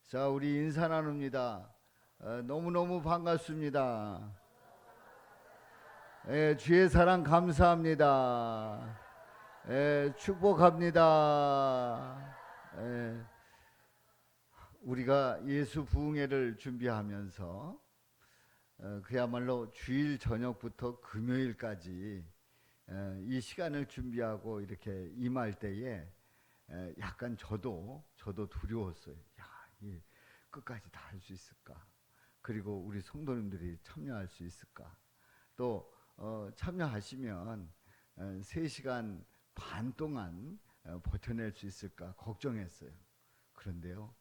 자, 우리 인사 나눕니다. 너무너무 반갑습니다. 주의 사랑 감사합니다. 축복합니다. 우리가 예수 부흥회를 준비하면서 그야말로 주일 저녁부터 금요일까지 이 시간을 준비하고 이렇게 임할 때에 약간 저도 두려웠어요. 이 끝까지 다 할 수 있을까? 그리고 우리 성도님들이 참여할 수 있을까? 또 참여하시면 3시간 반 동안 버텨낼 수 있을까 걱정했어요. 그런데요,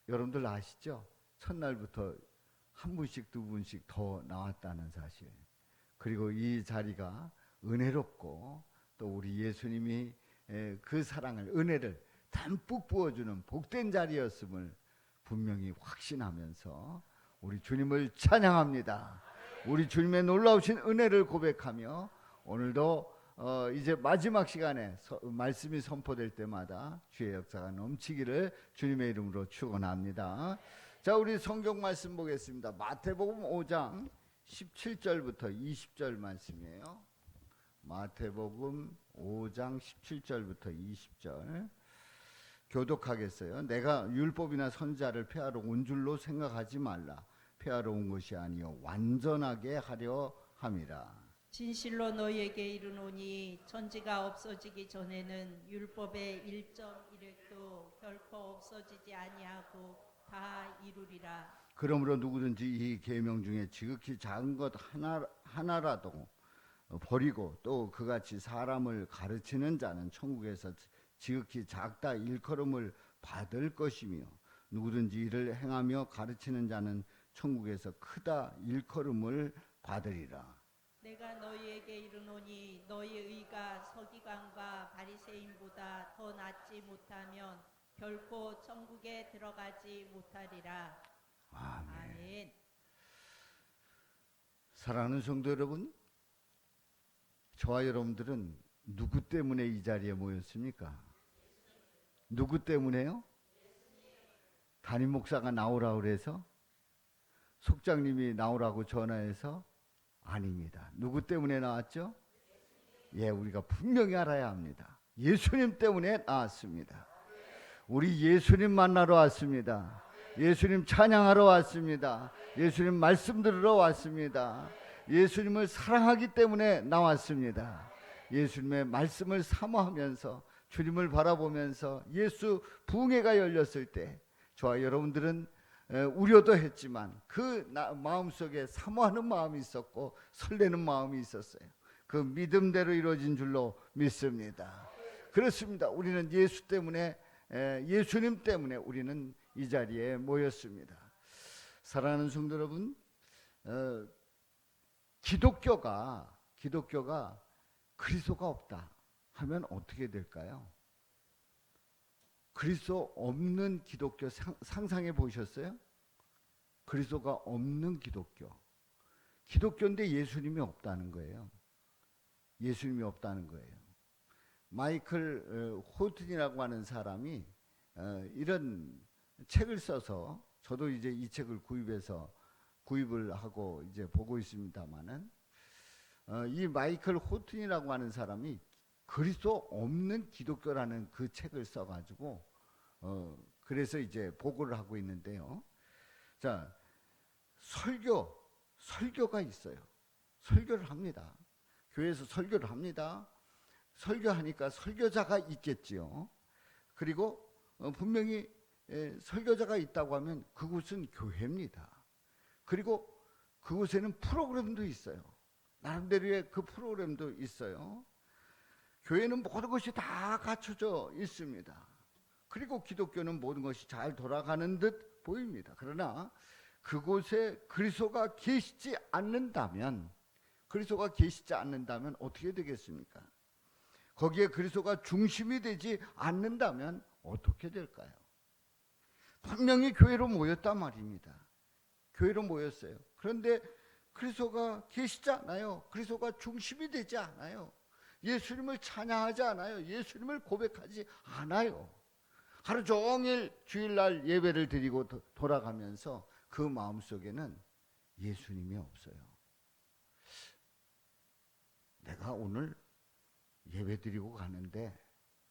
여러분들 아시죠? 첫날부터 한 분씩 두 분씩 더 나왔다는 사실. 그리고 이 자리가 은혜롭고 또 우리 예수님이 그 사랑을, 은혜를 담뿍 부어주는 복된 자리였음을 분명히 확신하면서 우리 주님을 찬양합니다. 우리 주님의 놀라우신 은혜를 고백하며 오늘도 이제 마지막 시간에 말씀이 선포될 때마다 주의 역사가 넘치기를 주님의 이름으로 축원합니다. 자, 우리 성경 말씀 보겠습니다. 마태복음 5장 17절부터 20절 말씀이에요. 마태복음 5장 17절부터 20절 교독하겠어요. 내가 율법이나 선지자를 폐하러 온 줄로 생각하지 말라. 폐하러 온 것이 아니요 완전하게 하려 함이라. 진실로 너희에게 이르노니 천지가 없어지기 전에는 율법의 1.1획도 결코 없어지지 아니하고 다 이루리라. 그러므로 누구든지 이 계명 중에 지극히 작은 것 하나라도 버리고 또 그같이 사람을 가르치는 자는 천국에서 지극히 작다 일컬음을 받을 것이며 누구든지 이를 행하며 가르치는 자는 천국에서 크다 일컬음을 받으리라. 내가 너희에게 이르노니 너희 의가 서기관과 바리새인보다 더 낫지 못하면 결코 천국에 들어가지 못하리라. 아멘. 사랑하는 성도 여러분, 저와 여러분들은 누구 때문에 이 자리에 모였습니까? 누구 때문에요? 담임 목사가 나오라고 그래서? 속장님이 나오라고 전화해서? 아닙니다. 누구 때문에 나왔죠? 우리가 분명히 알아야 합니다. 예수님 때문에 나왔습니다. 우리 예수님 만나러 왔습니다. 예수님 찬양하러 왔습니다. 예수님 말씀 들으러 왔습니다. 예수님을 사랑하기 때문에 나왔습니다. 예수님의 말씀을 사모하면서 주님을 바라보면서 예수 부흥회가 열렸을 때 저와 여러분들은 우려도 했지만 그 마음속에 사모하는 마음이 있었고 설레는 마음이 있었어요. 그 믿음대로 이루어진 줄로 믿습니다. 그렇습니다. 우리는 예수 때문에, 예수님 때문에 우리는 이 자리에 모였습니다. 사랑하는 성도 여러분, 기독교가 그리스도가 없다 하면 어떻게 될까요? 그리스도 없는 기독교 상상해 보셨어요? 그리스도가 없는 기독교. 기독교인데 예수님이 없다는 거예요. 예수님이 없다는 거예요. 마이클 호튼이라고 하는 사람이 이런 책을 써서 저도 이제 이 책을 구입을 하고 이제 보고 있습니다만은 이 마이클 호튼이라고 하는 사람이 그리스도 없는 기독교라는 그 책을 써가지고 그래서 이제 보고를 하고 있는데요. 자, 설교가 있어요. 설교를 합니다. 교회에서 설교를 합니다. 설교하니까 설교자가 있겠지요. 그리고 분명히 설교자가 있다고 하면 그곳은 교회입니다. 그리고 그곳에는 프로그램도 있어요. 나름대로의 그 프로그램도 있어요. 교회는 모든 것이 다 갖춰져 있습니다. 그리고 기독교는 모든 것이 잘 돌아가는 듯 보입니다. 그러나 그곳에 그리스도가 계시지 않는다면 어떻게 되겠습니까? 거기에 그리스도가 중심이 되지 않는다면 어떻게 될까요? 분명히 교회로 모였단 말입니다. 교회로 모였어요. 그런데 그리스도가 계시지 않아요. 그리스도가 중심이 되지 않아요. 예수님을 찬양하지 않아요. 예수님을 고백하지 않아요. 하루 종일 주일날 예배를 드리고 돌아가면서 그 마음속에는 예수님이 없어요. 내가 오늘 예배 드리고 가는데,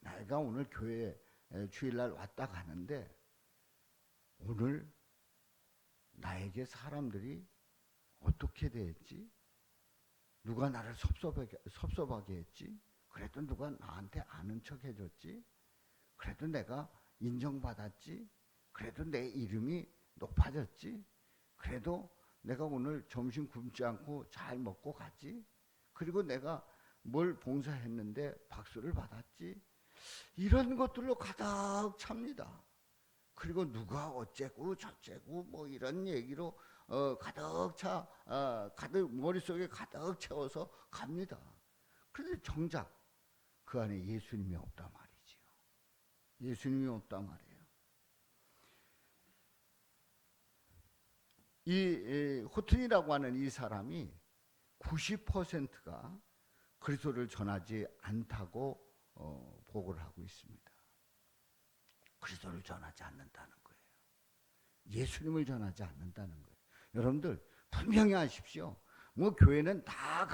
내가 오늘 교회에 주일날 왔다 가는데 오늘 나에게 사람들이 어떻게 대했지? 누가 나를 섭섭하게 했지? 그래도 누가 나한테 아는 척 해줬지? 그래도 내가 인정받았지? 그래도 내 이름이 높아졌지? 그래도 내가 오늘 점심 굶지 않고 잘 먹고 갔지? 그리고 내가 뭘 봉사했는데 박수를 받았지? 이런 것들로 가득 찹니다. 그리고 누가 어째고 저째고 뭐 이런 얘기로 가득 머릿속에 가득 채워서 갑니다. 그런데 정작 그 안에 예수님이 없단 말이지요. 예수님이 없단 말이에요. 이 호튼이라고 하는 이 사람이 90%가 그리스도를 전하지 않다고 보고를 하고 있습니다. 그리스도를 전하지 않는다는 거예요. 예수님을 전하지 않는다는 거예요. 여러분들 분명히 아십시오. 뭐 교회는 다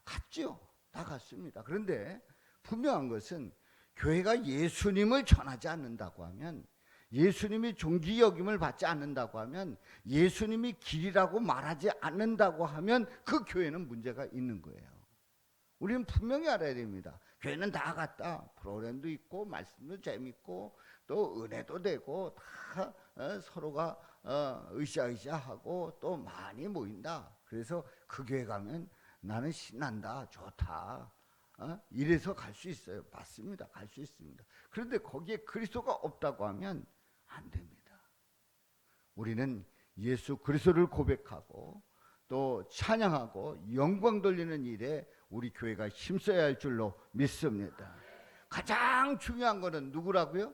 갔죠. 다 갔습니다. 그런데 분명한 것은 교회가 예수님을 전하지 않는다고 하면, 예수님이 존귀 여김을 받지 않는다고 하면, 예수님이 길이라고 말하지 않는다고 하면 그 교회는 문제가 있는 거예요. 우리는 분명히 알아야 됩니다. 교회는 다 갔다. 프로그램도 있고 말씀도 재밌고 또 은혜도 되고 다 서로가 으쌰으쌰하고 또 많이 모인다. 그래서 그 교회 가면 나는 신난다, 좋다, 이래서 갈 수 있어요. 맞습니다. 갈 수 있습니다. 그런데 거기에 그리스도가 없다고 하면 안 됩니다. 우리는 예수 그리스도를 고백하고 또 찬양하고 영광 돌리는 일에 우리 교회가 힘써야 할 줄로 믿습니다. 가장 중요한 것은 누구라고요?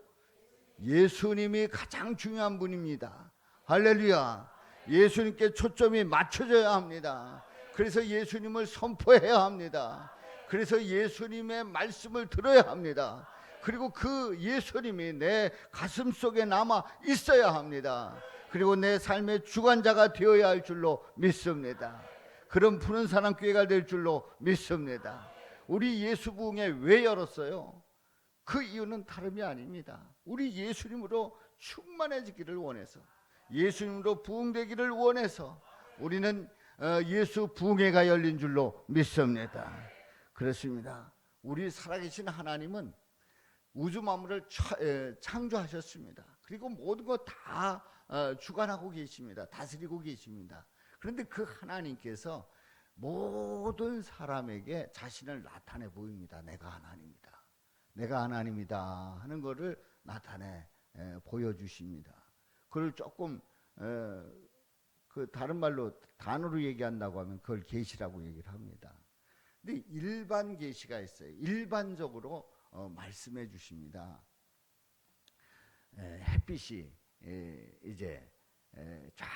예수님이 가장 중요한 분입니다. 할렐루야. 예수님께 초점이 맞춰져야 합니다. 그래서 예수님을 선포해야 합니다. 그래서 예수님의 말씀을 들어야 합니다. 그리고 그 예수님이 내 가슴 속에 남아 있어야 합니다. 그리고 내 삶의 주관자가 되어야 할 줄로 믿습니다. 그런 푸른 사랑 교회가 될 줄로 믿습니다. 우리 예수 부흥회 왜 열었어요? 그 이유는 다름이 아닙니다. 우리 예수님으로 충만해지기를 원해서, 예수님으로 부흥되기를 원해서 우리는 예수 부흥회가 열린 줄로 믿습니다. 그렇습니다. 우리 살아계신 하나님은 우주 만물을 창조하셨습니다. 그리고 모든 것 다 주관하고 계십니다. 다스리고 계십니다. 그런데 그 하나님께서 모든 사람에게 자신을 나타내 보입니다. 내가 하나님이다. 내가 하나님이다 하는 것을 나타내 보여주십니다. 그걸 조금 그 다른 말로 단어로 얘기한다고 하면 그걸 계시라고 얘기를 합니다. 근데 일반 계시가 있어요. 일반적으로 말씀해 주십니다. 햇빛이 이제 쫙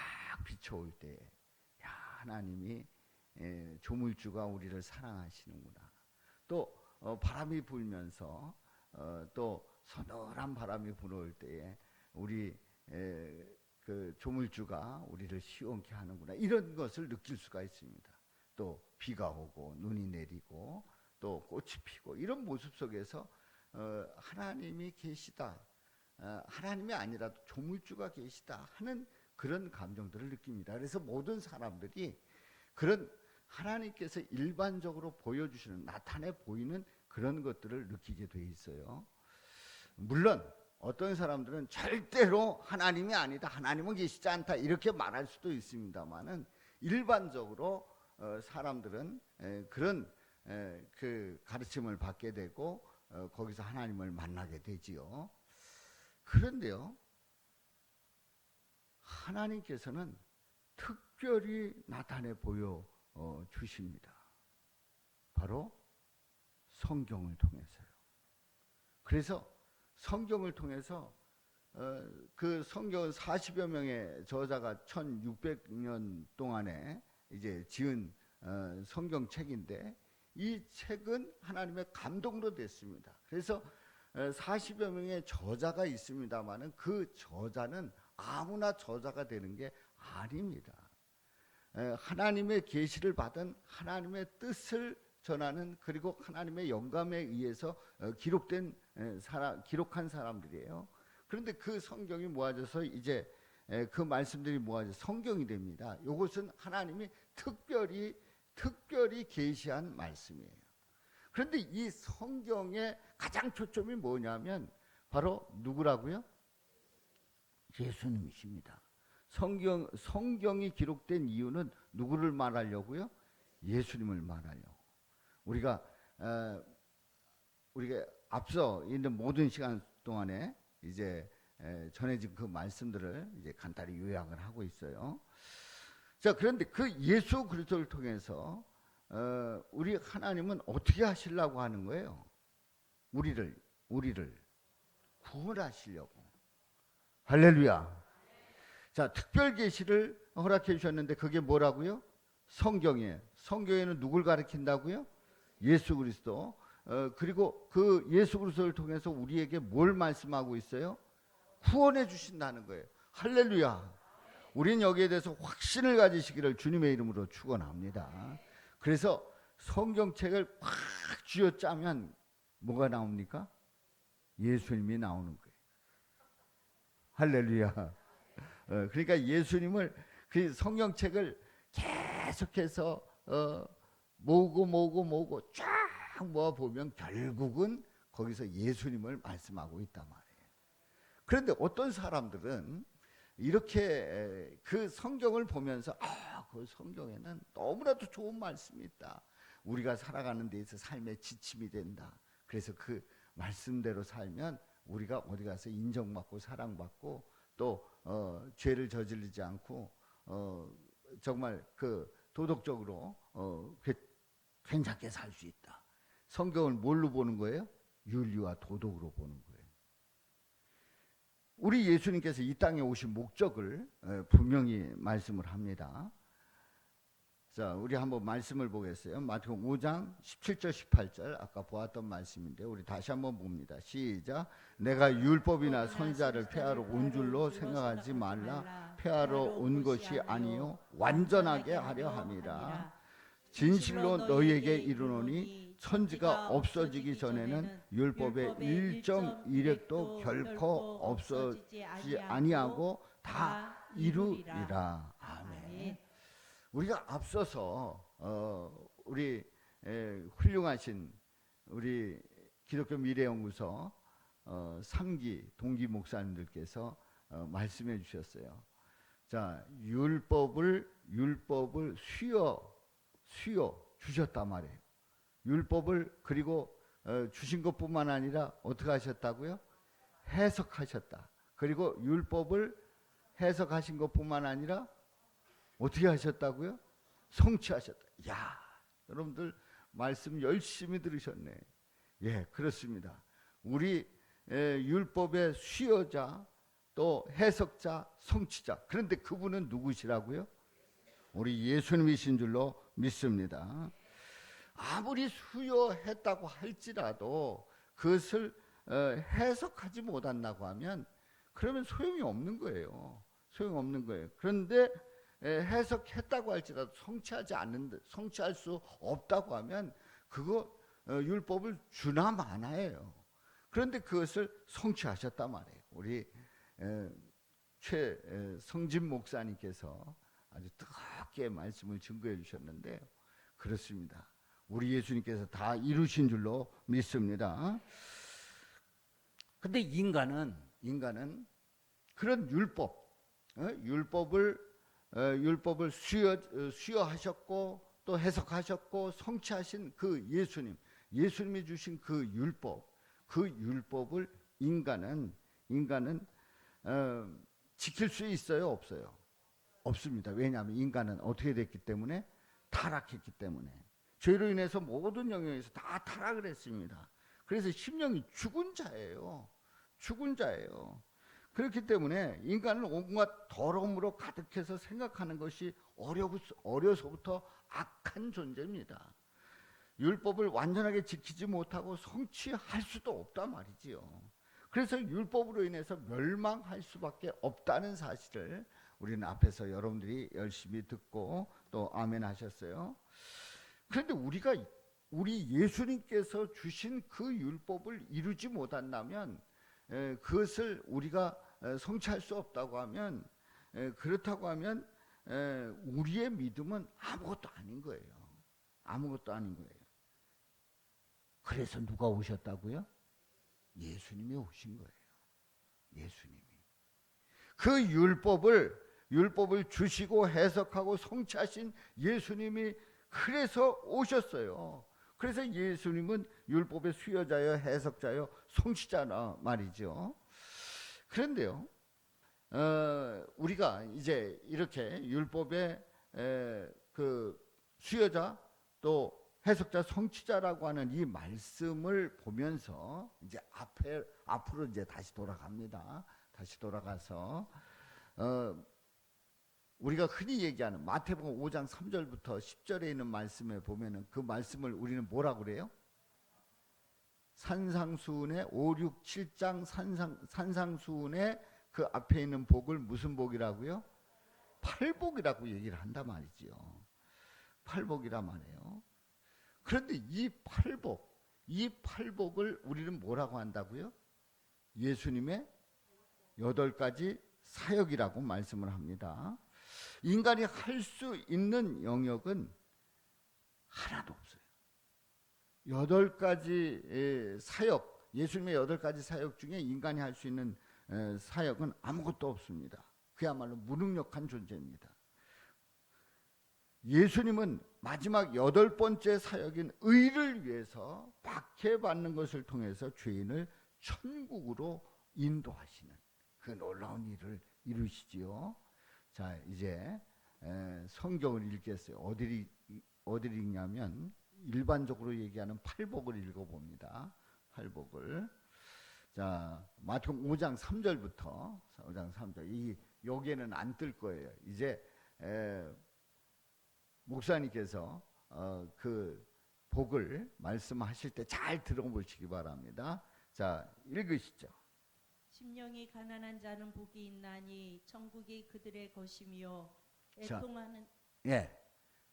비춰올 때, 야, 하나님이 조물주가 우리를 사랑하시는구나. 또 바람이 불면서 또 서늘한 바람이 불어올 때에 우리 그 조물주가 우리를 시원케 하는구나. 이런 것을 느낄 수가 있습니다. 또 비가 오고 눈이 내리고 또 꽃이 피고 이런 모습 속에서 하나님이 계시다, 하나님이 아니라도 조물주가 계시다 하는 그런 감정들을 느낍니다. 그래서 모든 사람들이 그런 하나님께서 일반적으로 보여주시는, 나타내 보이는 그런 것들을 느끼게 돼 있어요. 물론 어떤 사람들은 절대로 하나님이 아니다, 하나님은 계시지 않다 이렇게 말할 수도 있습니다만은 일반적으로 사람들은 그런 그 가르침을 받게 되고 거기서 하나님을 만나게 되지요. 그런데요, 하나님께서는 특별히 나타내 보여 주십니다. 바로 성경을 통해서요. 그래서 성경을 통해서 그 성경은 40여 명의 저자가 1600년 동안에 이제 지은 성경책인데 이 책은 하나님의 감동으로 됐습니다. 그래서 40여 명의 저자가 있습니다만은 그 저자는 아무나 저자가 되는 게 아닙니다. 하나님의 계시를 받은 하나님의 뜻을 전하는, 그리고 하나님의 영감에 의해서 기록한 사람들이에요. 그런데 그 성경이 모아져서 이제 그 말씀들이 모아져 성경이 됩니다. 이것은 하나님이 특별히 계시한 말씀이에요. 그런데 이 성경의 가장 초점이 뭐냐면 바로 누구라고요? 예수님이십니다. 성경이 기록된 이유는 누구를 말하려고요? 예수님을 말하려고. 우리가 앞서 있는 모든 시간 동안에 이제 전해진 그 말씀들을 이제 간단히 요약을 하고 있어요. 자, 그런데 그 예수 그리스도를 통해서 우리 하나님은 어떻게 하시려고 하는 거예요? 우리를 구원하시려고. 할렐루야. 자, 특별 계시를 허락해 주셨는데 그게 뭐라고요? 성경이에요. 성경에는 누굴 가리킨다고요? 예수 그리스도. 그리고 그 예수 그리스도를 통해서 우리에게 뭘 말씀하고 있어요? 구원해 주신다는 거예요. 할렐루야. 우린 여기에 대해서 확신을 가지시기를 주님의 이름으로 축원합니다. 그래서 성경책을 팍 쥐어짜면 뭐가 나옵니까? 예수님이 나오는 거예요. 할렐루야. 그러니까 예수님을, 그 성경책을 계속해서 모으고 쫙 모아보면 결국은 거기서 예수님을 말씀하고 있단 말이에요. 그런데 어떤 사람들은 이렇게 그 성경을 보면서 그 성경에는 너무나도 좋은 말씀이 있다. 우리가 살아가는 데에서 삶의 지침이 된다. 그래서 그 말씀대로 살면 우리가 어디 가서 인정받고 사랑받고 또 죄를 저지르지 않고 정말 그 도덕적으로 괜찮게 살 수 있다. 성경을 뭘로 보는 거예요? 윤리와 도덕으로 보는 거예요. 우리 예수님께서 이 땅에 오신 목적을 분명히 말씀을 합니다. 자, 우리 한번 말씀을 보겠어요. 마태복음 5장 17절 18절 아까 보았던 말씀인데 우리 다시 한번 봅니다. 시작. 내가 율법이나 선지자를 폐하러 온 줄로 생각하지 말라. 폐하러 온 것이 아니요 완전하게 하려 함이라. 진실로 너희에게 이르노니 천지가 없어지기 전에는 율법의 일정 이력도 결코 없어지지 아니하고 다 이루리라. 아멘. 우리가 앞서서 우리 훌륭하신 우리 기독교 미래연구소 3기 동기 목사님들께서 말씀해 주셨어요. 자, 율법을 수여 주셨단 말이에요. 율법을 그리고 주신 것뿐만 아니라 어떻게 하셨다고요? 해석하셨다. 그리고 율법을 해석하신 것뿐만 아니라 어떻게 하셨다고요? 성취하셨다. 야, 여러분들 말씀 열심히 들으셨네. 예, 그렇습니다. 우리 율법의 수여자, 또 해석자, 성취자. 그런데 그분은 누구시라고요? 우리 예수님이신 줄로 믿습니다. 아무리 수여했다고 할지라도 그것을 해석하지 못한다고 하면 그러면 소용이 없는 거예요. 소용없는 거예요. 그런데 해석했다고 할지라도 성취할 수 없다고 하면 그거 율법을 주나 마나예요. 그런데 그것을 성취하셨단 말이에요. 우리 최성진 목사님께서 아주 뜨겁게 말씀을 증거해 주셨는데 그렇습니다. 우리 예수님께서 다 이루신 줄로 믿습니다. 근데 인간은 그런 율법을 수여하셨고 또 해석하셨고 성취하신 그 예수님이 주신 그 율법을 인간은 지킬 수 있어요, 없어요? 없습니다. 왜냐하면 인간은 어떻게 됐기 때문에? 타락했기 때문에. 죄로 인해서 모든 영역에서 다 타락을 했습니다. 그래서 심령이 죽은 자예요. 그렇기 때문에 인간은 온갖 더러움으로 가득해서 생각하는 것이 어려서부터 악한 존재입니다. 율법을 완전하게 지키지 못하고 성취할 수도 없단 말이지요. 그래서 율법으로 인해서 멸망할 수밖에 없다는 사실을 우리는 앞에서 여러분들이 열심히 듣고 또 아멘 하셨어요. 그런데 우리 예수님께서 주신 그 율법을 이루지 못한다면, 그것을 우리가 성취할 수 없다고 하면, 그렇다고 하면 우리의 믿음은 아무것도 아닌 거예요. 아무것도 아닌 거예요. 그래서 누가 오셨다고요? 예수님이 오신 거예요. 예수님이. 그 율법을 주시고 해석하고 성취하신 예수님이 그래서 오셨어요. 그래서 예수님은 율법의 수여자여 해석자여 성취자나 말이죠. 그런데요, 우리가 이제 이렇게 율법의 그 수여자 또 해석자 성취자라고 하는 이 말씀을 보면서 이제 앞으로 이제 다시 돌아갑니다. 다시 돌아가서 우리가 흔히 얘기하는 마태복음 5장 3절부터 10절에 있는 말씀에 보면은 그 말씀을 우리는 뭐라고 그래요? 산상수훈의 5, 6, 7장 산상수훈의 그 앞에 있는 복을 무슨 복이라고요? 팔복이라고 얘기를 한단 말이지요. 팔복이란 말이에요. 그런데 이 팔복을 우리는 뭐라고 한다고요? 예수님의 8가지 사역이라고 말씀을 합니다. 인간이 할 수 있는 영역은 하나도 없어요. 8가지 사역, 예수님의 8가지 사역 중에 인간이 할 수 있는 사역은 아무것도 없습니다. 그야말로 무능력한 존재입니다. 예수님은 마지막 8번째 사역인 의를 위해서 박해받는 것을 통해서 죄인을 천국으로 인도하시는 그 놀라운 일을 이루시지요. 자, 이제 성경을 읽겠어요. 어디를 읽냐면 일반적으로 얘기하는 팔복을 읽어봅니다. 팔복을. 자, 마태복음 5장 3절부터 5장 3절. 여기에는 안 뜰 거예요. 이제 목사님께서 그 복을 말씀하실 때 잘 들어보시기 바랍니다. 자, 읽으시죠. 심령이 가난한 자는 복이 있나니 천국이 그들의 것이며 자, 애통하는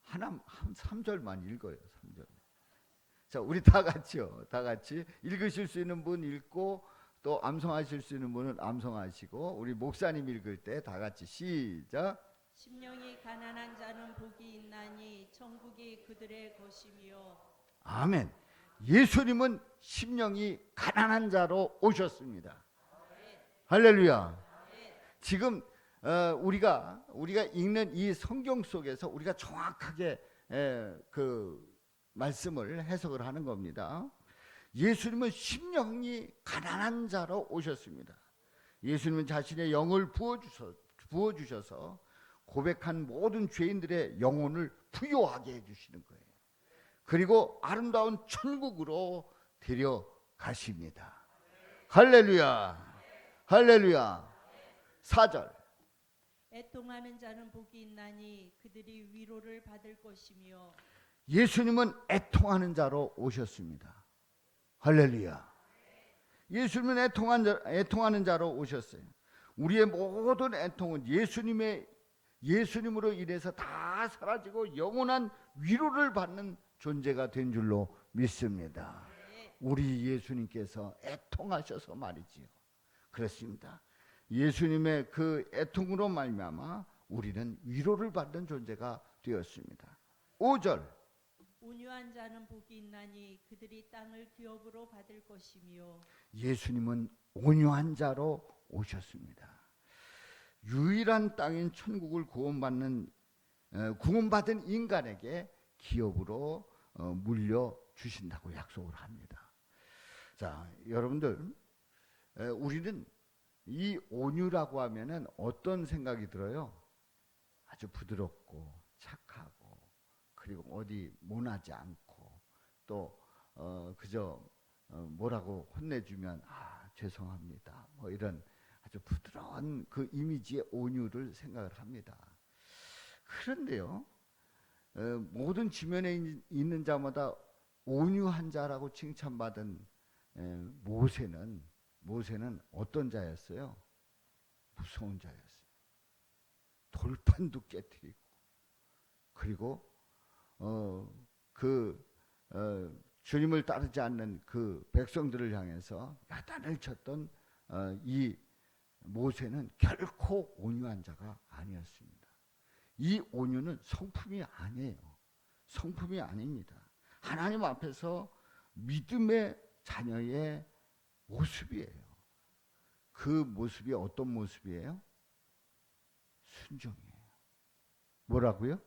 한 3절만 읽어요. 3절. 자, 우리 다 같이요. 다 같이 읽으실 수 있는 분 읽고 또 암송하실 수 있는 분은 암송하시고 우리 목사님 읽을 때 다 같이 시작. 심령이 가난한 자는 복이 있나니 천국이 그들의 것이며. 아멘. 예수님은 심령이 가난한 자로 오셨습니다. 할렐루야. 지금 우리가 읽는 이 성경 속에서 우리가 정확하게 그 말씀을 해석을 하는 겁니다. 예수님은 심령이 가난한 자로 오셨습니다. 예수님은 자신의 영을 부어주셔서 고백한 모든 죄인들의 영혼을 부요하게 해주시는 거예요. 그리고 아름다운 천국으로 데려가십니다. 할렐루야. 할렐루야. 4절. 애통하는 자는 복이 있나니 그들이 위로를 받을 것이며. 예수님은 애통하는 자로 오셨습니다. 할렐루야. 예수님은 애통하는 자로 오셨어요. 우리의 모든 애통은 예수님으로 인해서 다 사라지고 영원한 위로를 받는 존재가 된 줄로 믿습니다. 우리 예수님께서 애통하셔서 말이지요. 그렇습니다. 예수님의 그 애통으로 말미암아 우리는 위로를 받는 존재가 되었습니다. 5절. 온유한 자는 복이 있나니 그들이 땅을 기업으로 받을 것이며. 예수님은 온유한 자로 오셨습니다. 유일한 땅인 천국을 구원받은 인간에게 기업으로 물려주신다고 약속을 합니다. 자, 여러분들, 우리는 이 온유라고 하면은 어떤 생각이 들어요? 아주 부드럽고 착하고 그리고 어디 모나지 않고 또 그저 뭐라고 혼내주면 죄송합니다 뭐 이런 아주 부드러운 그 이미지의 온유를 생각을 합니다. 그런데요, 모든 지면에 있는 자마다 온유한 자라고 칭찬받은 모세는 어떤 자였어요? 무서운 자였어요. 돌판도 깨뜨리고, 그리고 주님을 따르지 않는 그 백성들을 향해서 야단을 쳤던 이 모세는 결코 온유한 자가 아니었습니다. 이 온유는 성품이 아니에요. 성품이 아닙니다. 하나님 앞에서 믿음의 자녀의 모습이에요. 그 모습이 어떤 모습이에요? 순종이에요. 뭐라고요?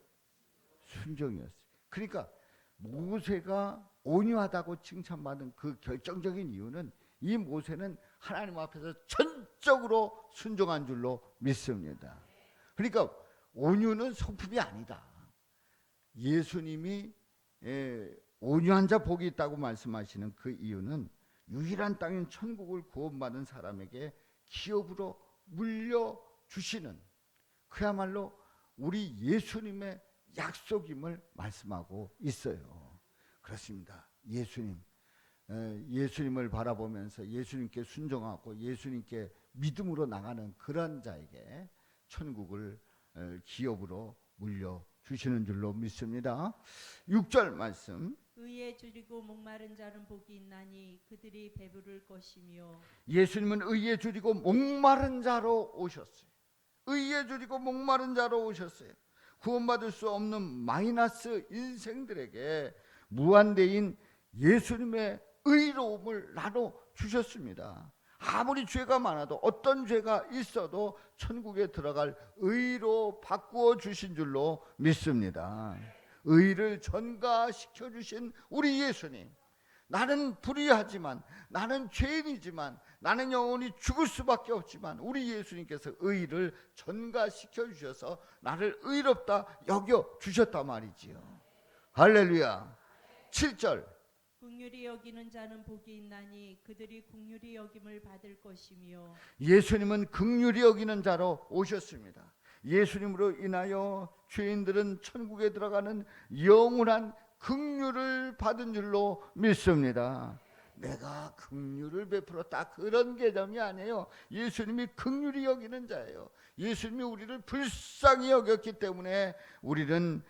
순종이었어요. 그러니까 모세가 온유하다고 칭찬받은 그 결정적인 이유는 이 모세는 하나님 앞에서 전적으로 순종한 줄로 믿습니다. 그러니까 온유는 성품이 아니다. 예수님이 온유한 자 복이 있다고 말씀하시는 그 이유는 유일한 땅인 천국을 구원받은 사람에게 기업으로 물려주시는 그야말로 우리 예수님의 약속임을 말씀하고 있어요. 그렇습니다. 예수님을 바라보면서 예수님께 순종하고 예수님께 믿음으로 나가는 그런 자에게 천국을 기업으로 물려주시는 줄로 믿습니다. 6절 말씀. 의에 줄이고 목마른 자는 복이 있나니 그들이 배부를 것이며. 예수님은 의에 줄이고 목마른 자로 오셨어요. 의에 줄이고 목마른 자로 오셨어요. 구원받을 수 없는 마이너스 인생들에게 무한대인 예수님의 의로움을 나눠 주셨습니다. 아무리 죄가 많아도 어떤 죄가 있어도 천국에 들어갈 의로 바꾸어 주신 줄로 믿습니다. 의를 전가시켜 주신 우리 예수님. 나는 불의하지만, 나는 죄인이지만, 나는 영원히 죽을 수밖에 없지만 우리 예수님께서 의를 전가시켜 주셔서 나를 의롭다 여겨 주셨단 말이지요. 할렐루야. 7절. 긍휼히 여기는 자는 복이 있나니 그들이 긍휼히 여김을 받을 것이며. 예수님은 긍휼히 여기는 자로 오셨습니다. 예수님으로 인하여 죄인들은 천국에 들어가는 영원한 긍휼을 받은 줄로 믿습니다. 내가 긍휼을 베풀었다 그런 개념이 아니에요. 예수님이 긍휼히 여기는 자예요. 예수님이 우리를 불쌍히 여겼기 때문에 우리는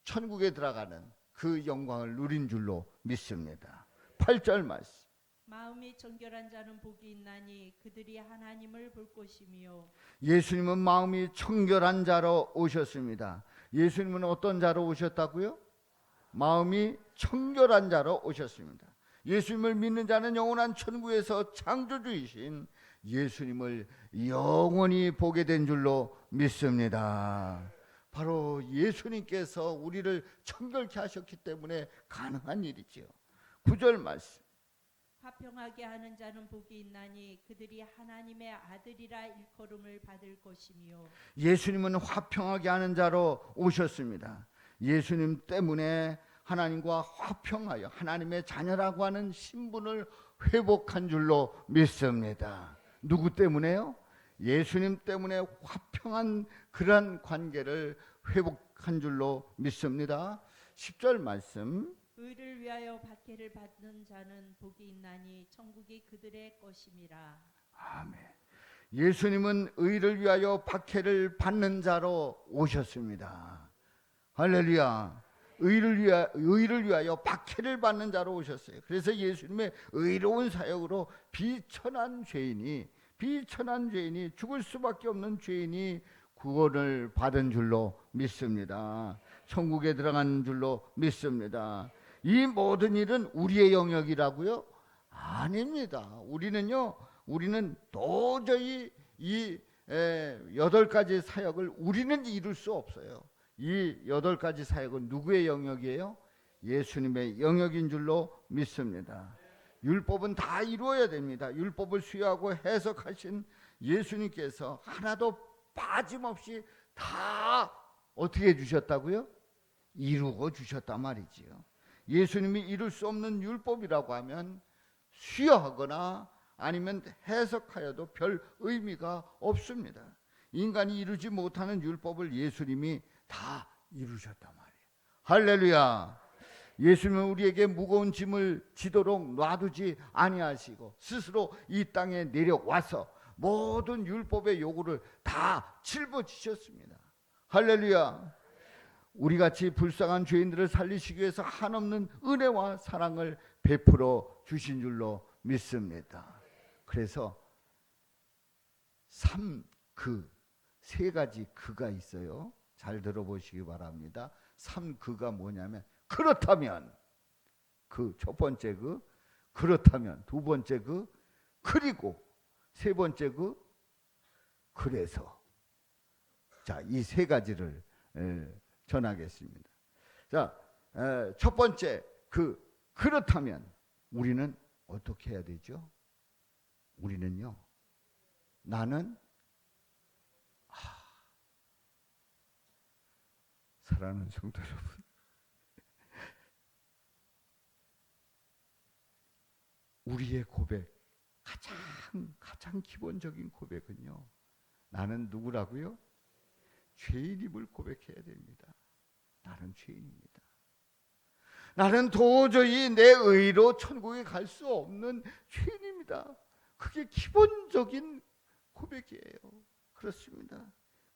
천국에 들어가는 그 영광을 누린 줄로 믿습니다. 8절 말씀. 마음이 정결한 자는 복이 있나니 그들이 하나님을 볼 것이며. 예수님은 마음이 청결한 자로 오셨습니다. 예수님은 어떤 자로 오셨다고요? 마음이 청결한 자로 오셨습니다. 예수님을 믿는 자는 영원한 천국에서 창조주이신 예수님을 영원히 보게 된 줄로 믿습니다. 바로 예수님께서 우리를 청결케 하셨기 때문에 가능한 일이지요. 9절 말씀. 화평하게 하는 자는 복이 있나니 그들이 하나님의 아들이라 일컬음을 받을 것이며. 예수님은 화평하게 하는 자로 오셨습니다. 예수님 때문에 하나님과 화평하여 하나님의 자녀라고 하는 신분을 회복한 줄로 믿습니다. 누구 때문에요? 예수님 때문에 화평한 그런 관계를 회복한 줄로 믿습니다. 10절 말씀. 의를 위하여 박해를 받는 자는 복이 있나니 천국이 그들의 것임이라. 아멘. 예수님은 의를 위하여 박해를 받는 자로 오셨습니다. 할렐루야. 의를 위하여 박해를 받는 자로 오셨어요. 그래서 예수님의 의로운 사역으로 비천한 죄인이 죽을 수밖에 없는 죄인이 구원을 받은 줄로 믿습니다. 천국에 들어가는 줄로 믿습니다. 이 모든 일은 우리의 영역이라고요? 아닙니다. 우리는 도저히 이 8가지 사역을 우리는 이룰 수 없어요. 이 8가지 사역은 누구의 영역이에요? 예수님의 영역인 줄로 믿습니다. 율법은 다 이루어야 됩니다. 율법을 수여하고 해석하신 예수님께서 하나도 빠짐없이 다 어떻게 해주셨다고요? 이루어 주셨단 말이지요. 예수님이 이룰 수 없는 율법이라고 하면 수여하거나 아니면 해석하여도 별 의미가 없습니다. 인간이 이루지 못하는 율법을 예수님이 다 이루셨단 말이에요. 할렐루야. 예수님은 우리에게 무거운 짐을 지도록 놔두지 아니하시고 스스로 이 땅에 내려와서 모든 율법의 요구를 다 짊어지셨습니다. 할렐루야. 우리같이 불쌍한 죄인들을 살리시기 위해서 한없는 은혜와 사랑을 베풀어 주신 줄로 믿습니다. 그래서 세 가지 그가 있어요. 잘 들어보시기 바랍니다. 그가 뭐냐면 그렇다면, 그 첫 번째 그렇다면, 두 번째 그리고, 세 번째 그래서. 자, 이 세 가지를 전하겠습니다. 자, 첫 번째 그렇다면 우리는 어떻게 해야 되죠? 우리는요, 나는 사랑하는 성도 여러분, 우리의 고백, 가장 기본적인 고백은요, 나는 누구라고요? 죄인임을 고백해야 됩니다. 나는 죄인입니다. 나는 도저히 내 의로 천국에 갈 수 없는 죄인입니다. 그게 기본적인 고백이에요. 그렇습니다.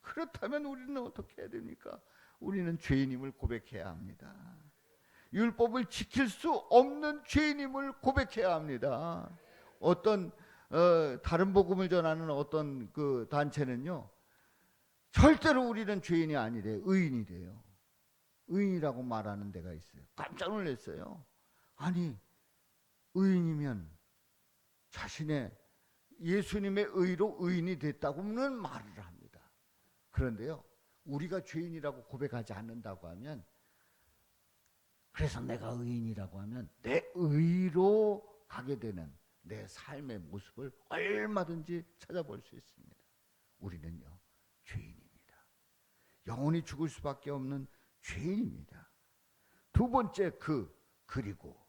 그렇다면 우리는 어떻게 해야 됩니까? 우리는 죄인임을 고백해야 합니다. 율법을 지킬 수 없는 죄인임을 고백해야 합니다. 어떤 다른 복음을 전하는 어떤 그 단체는요, 절대로 우리는 죄인이 아니래, 의인이래요. 의인이라고 말하는 데가 있어요. 깜짝 놀랐어요. 아니, 의인이면 자신의 예수님의 의로 의인이 됐다고는 말을 합니다. 그런데요, 우리가 죄인이라고 고백하지 않는다고 하면, 그래서 내가 의인이라고 하면 내 의로 가게 되는 내 삶의 모습을 얼마든지 찾아볼 수 있습니다. 우리는요, 죄인입니다. 영원히 죽을 수밖에 없는 죄인입니다. 두 번째 그리고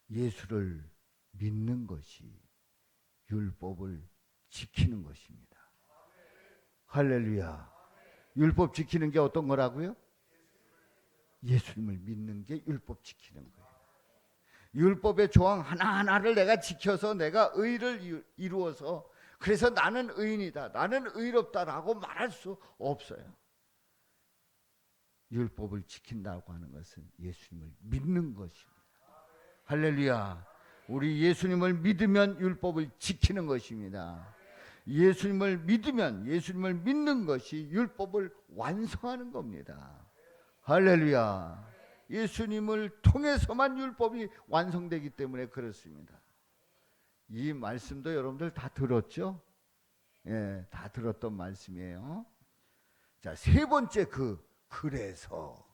예수를 믿는 것이 율법을 지키는 것입니다. 할렐루야. 율법 지키는 게 어떤 거라고요? 예수님을 믿는 게 율법 지키는 거예요. 율법의 조항 하나하나를 내가 지켜서 내가 의를 이루어서 그래서 나는 의인이다, 나는 의롭다라고 말할 수 없어요. 율법을 지킨다고 하는 것은 예수님을 믿는 것입니다. 할렐루야. 우리 예수님을 믿으면 율법을 지키는 것입니다. 예수님을 믿으면, 예수님을 믿는 것이 율법을 완성하는 겁니다. 할렐루야. 예수님을 통해서만 율법이 완성되기 때문에 그렇습니다. 이 말씀도 여러분들 다 들었죠? 예, 다 들었던 말씀이에요. 자, 세 번째 그래서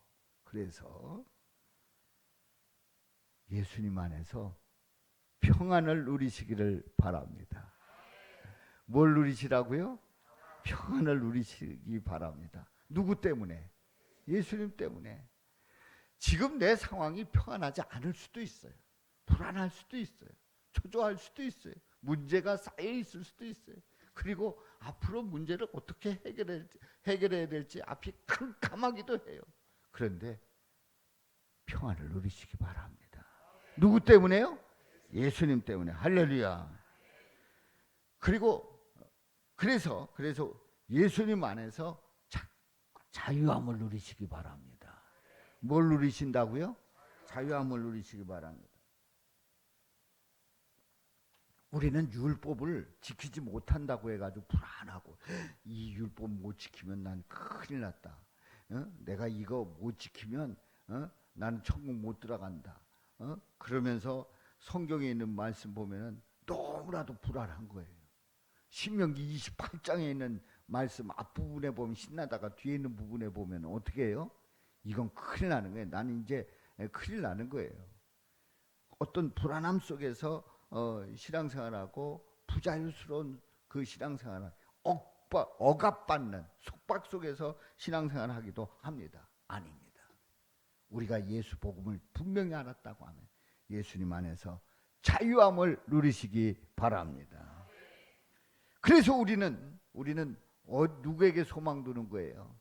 예수님 안에서 평안을 누리시기를 바랍니다. 뭘 누리시라고요? 평안을 누리시기 바랍니다. 누구 때문에? 예수님 때문에. 지금 내 상황이 평안하지 않을 수도 있어요. 불안할 수도 있어요. 초조할 수도 있어요. 문제가 쌓여 있을 수도 있어요. 그리고 앞으로 문제를 어떻게 해결해야 될지 앞이 캄캄하기도 해요. 그런데 평안을 누리시기 바랍니다. 누구 때문에요? 예수님 때문에. 할렐루야. 그래서 예수님 안에서 자유함을 누리시기 바랍니다. 뭘 누리신다고요? 자유함을 누리시기 바랍니다. 우리는 율법을 지키지 못한다고 해가지고 불안하고, 이 율법 못 지키면 난 큰일 났다. 내가 이거 못 지키면 나는 천국 못 들어간다. 그러면서 성경에 있는 말씀 보면은 너무나도 불안한 거예요. 신명기 28장에 있는 말씀 앞부분에 보면 신나다가 뒤에 있는 부분에 보면 어떻게 해요? 이건 큰일 나는 거예요. 나는 이제 큰일 나는 거예요. 어떤 불안함 속에서 신앙생활하고 부자유스러운 그 신앙생활을 억압받는 속박 속에서 신앙생활하기도 합니다. 아닙니다. 우리가 예수 복음을 분명히 알았다고 하면 예수님 안에서 자유함을 누리시기 바랍니다. 그래서 우리는 누구에게 소망 두는 거예요?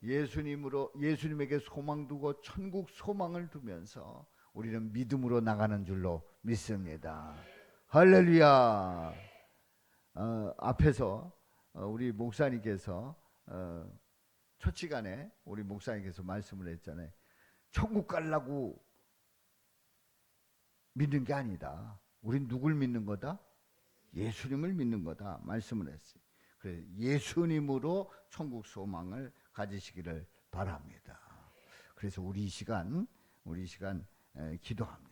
예수님에게 소망 두고 천국 소망을 두면서 우리는 믿음으로 나가는 줄로 믿습니다. 할렐루야. 앞에서 우리 목사님께서 첫 시간에 우리 목사님께서 말씀을 했잖아요. 천국 가려고 믿는 게 아니다. 우린 누굴 믿는 거다? 예수님을 믿는 거다 말씀을 했어요. 그래서 예수님으로 천국 소망을 가지시기를 바랍니다. 그래서 우리 이 시간 기도합니다.